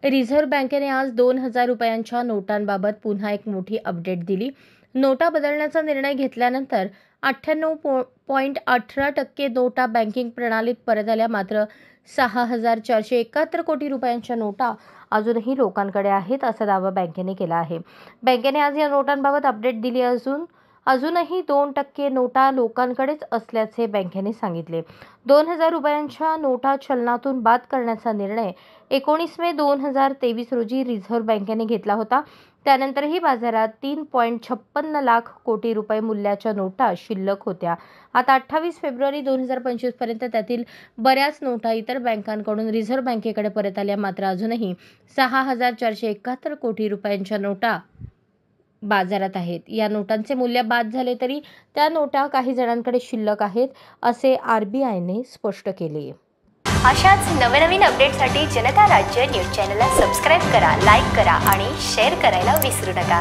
Reserve बँकेने आज 2,000 रुपयांच्या नोटांबाबत पुन्हा एक मोठी अपडेट दिली. नोटा बदलण्याचा निर्णय घेतल्यानंतर 98.18% नोटा बँकिंग प्रणालीत परत आल्या. मात्र 6,471 कोटी रुपयांच्या नोटा अजूनही लोकांकडे आहेत, असा दावा बँकेने केला आहे. बँकेने आज या नोटांबाबत अपडेट दिली अजूनही 2% नोटा लोकांकडेच असल्याचे बँकेने सांगितले. 2,000 रुपयांच्या नोटा चलनातून बाद करण्याचा निर्णय 19 मे 2023 रोजी रिझर्व्ह बँकेने घेतला होता. त्यानंतरही बाजारात 3.56 लाख कोटी रुपये मूल्याच्या नोटा शिल्लक होत्या. आता 28 फेब्रुवारी 2025 पर्यंत त्यातील बऱ्याच नोटा इतर बँकांकडून रिझर्व्ह बँकेकडे परत आल्या. मात्र अजूनही 6,471 कोटी रुपयांच्या नोटा बाजारात आहेत. या नोटांचे मूल्य बाद झाले तरी त्या नोटा काही जणांकडे शिल्लक आहेत, असे RBIने स्पष्ट केले. अशाच नवनवीन अपडेटसाठी जनता राज्य न्यूज चॅनलला सबस्क्राईब करा, लाईक करा आणि शेअर करायला विसरू नका.